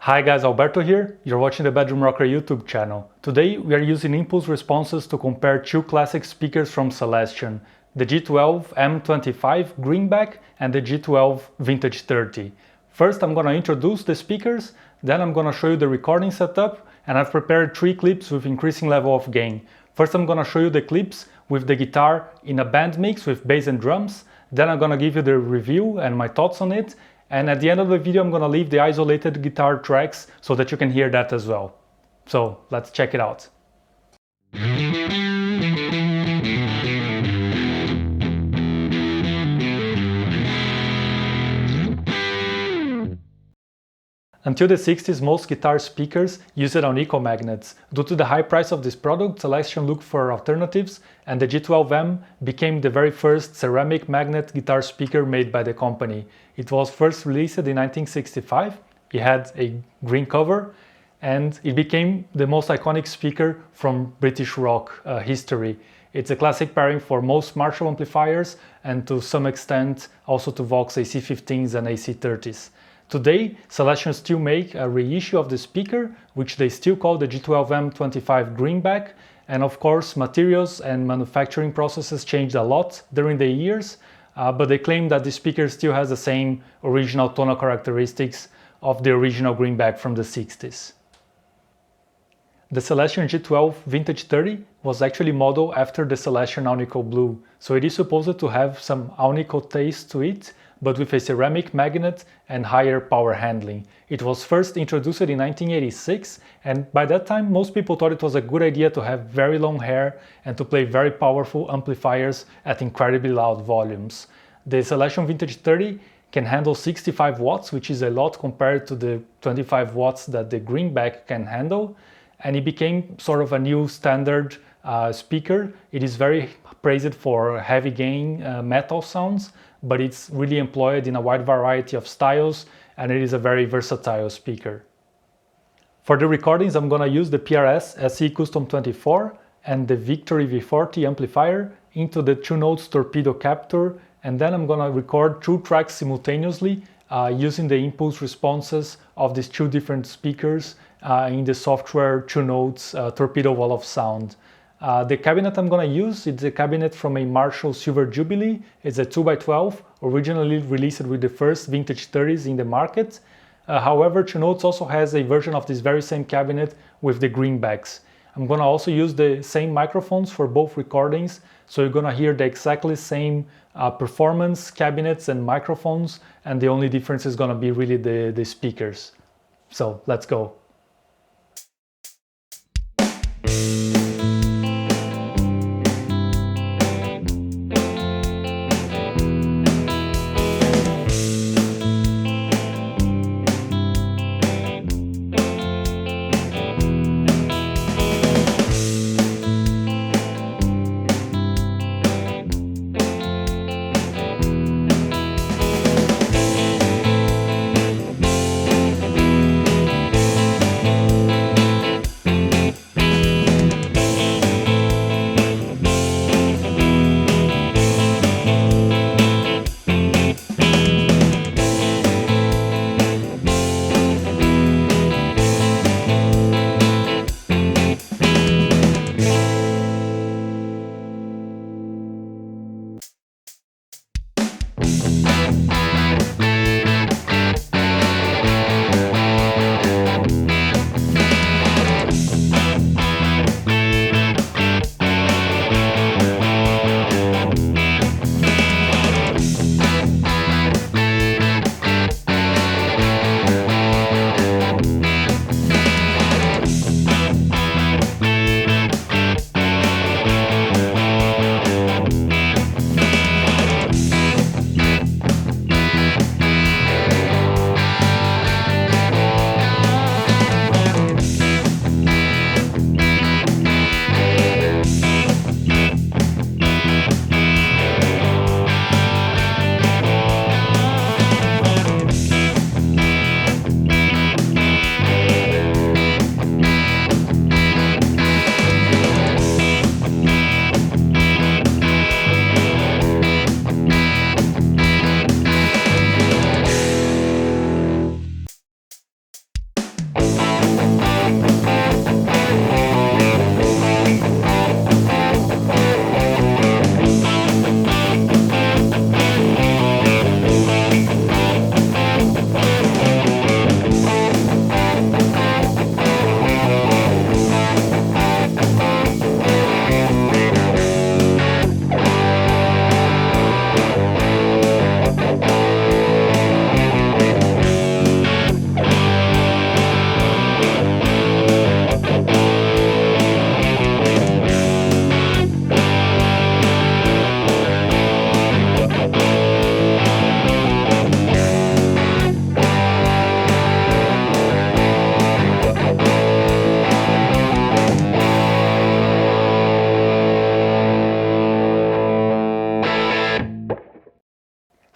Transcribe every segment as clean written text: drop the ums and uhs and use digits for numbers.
Hi guys, Alberto here. You're watching the Bedroom Rocker YouTube channel. Today we are using impulse responses to compare two classic speakers from Celestion, the G12 M25 Greenback and the G12 Vintage 30. First I'm gonna introduce the speakers, then I'm gonna show you the recording setup, and I've prepared 3 clips with increasing level of gain. First I'm gonna show you the clips with the guitar in a band mix with bass and drums, then I'm gonna give you the review and my thoughts on it, and at the end of the video I'm gonna leave the isolated guitar tracks so that you can hear that as well. So let's check it out. Until the 60s, most guitar speakers used nickel magnets. Due to the high price of this product, Celestion looked for alternatives, and the G12M became the very first ceramic magnet guitar speaker made by the company. It was first released in 1965, it had a green cover, and it became the most iconic speaker from British rock history. It's a classic pairing for most Marshall amplifiers and to some extent also to Vox AC15s and AC30s. Today, Celestion still make a reissue of the speaker, which they still call the G12M25 Greenback, and of course materials and manufacturing processes changed a lot during the years, but they claim that the speaker still has the same original tonal characteristics of the original Greenback from the 60s. The Celestion G12 Vintage 30 was actually modeled after the Celestion Alnico Blue, so it is supposed to have some Alnico taste to it, but with a ceramic magnet and higher power handling. It was first introduced in 1986, and by that time most people thought it was a good idea to have very long hair and to play very powerful amplifiers at incredibly loud volumes. The Celestion Vintage 30 can handle 65 watts, which is a lot compared to the 25 watts that the Greenback can handle, and it became sort of a new standard speaker. It is very praised for heavy gain metal sounds, but it's really employed in a wide variety of styles, and it is a very versatile speaker. For the recordings I'm gonna use the PRS SE Custom 24 and the Victory V40 amplifier into the 2-notes torpedo capture, and then I'm gonna record 2 tracks simultaneously using the impulse responses of these 2 different speakers in the software 2-notes torpedo wall of sound. The cabinet I'm going to use is a cabinet from a Marshall Silver Jubilee. It's a 2x12, originally released with the first Vintage 30s in the market. However, 2-notes also has a version of this very same cabinet with the Greenbacks. I'm going to also use the same microphones for both recordings, so you're going to hear the exactly same performance cabinets and microphones, and the only difference is going to be really the speakers. So let's go.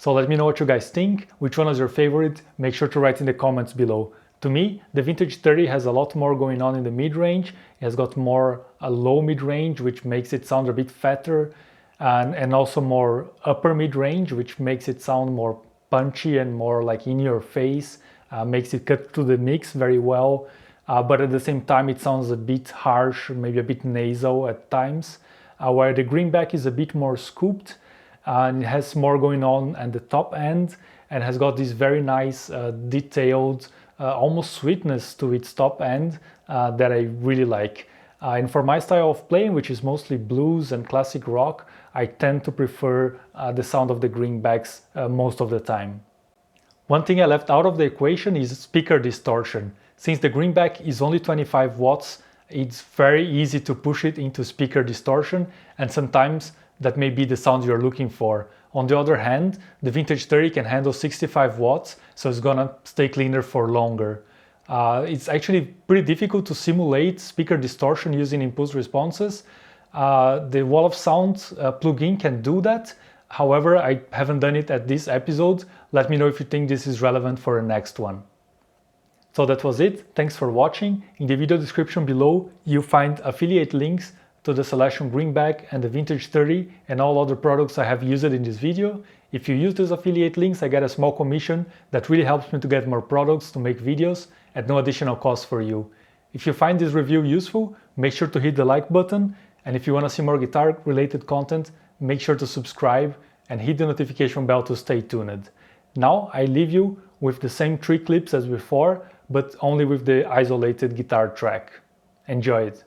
So let me know what you guys think, which one is your favorite, make sure to write in the comments below. To me, the Vintage 30 has a lot more going on in the mid-range. It has got more a low mid-range, which makes it sound a bit fatter, and also more upper mid-range, which makes it sound more punchy and more like in your face, makes it cut through the mix very well, but at the same time it sounds a bit harsh, maybe a bit nasal at times, where the Greenback is a bit more scooped, and it has more going on at the top end, and has got this very nice detailed, almost sweetness to its top end that I really like. And for my style of playing, which is mostly blues and classic rock, I tend to prefer the sound of the Greenbacks most of the time. One thing I left out of the equation is speaker distortion. Since the Greenback is only 25 watts, it's very easy to push it into speaker distortion, and sometimes that may be the sound you're looking for. On the other hand, the Vintage 30 can handle 65 watts, so it's gonna stay cleaner for longer. It's actually pretty difficult to simulate speaker distortion using impulse responses. The Wall of Sound plugin can do that. However, I haven't done it at this episode. Let me know if you think this is relevant for the next one. So that was it. Thanks for watching. In the video description below, you'll find affiliate links to the Celestion Greenback and the Vintage 30 and all other products I have used in this video. If you use those affiliate links, I get a small commission that really helps me to get more products to make videos at no additional cost for you. If you find this review useful, make sure to hit the like button, and if you want to see more guitar related content, make sure to subscribe and hit the notification bell to stay tuned. Now I leave you with the same 3 clips as before, but only with the isolated guitar track. Enjoy it!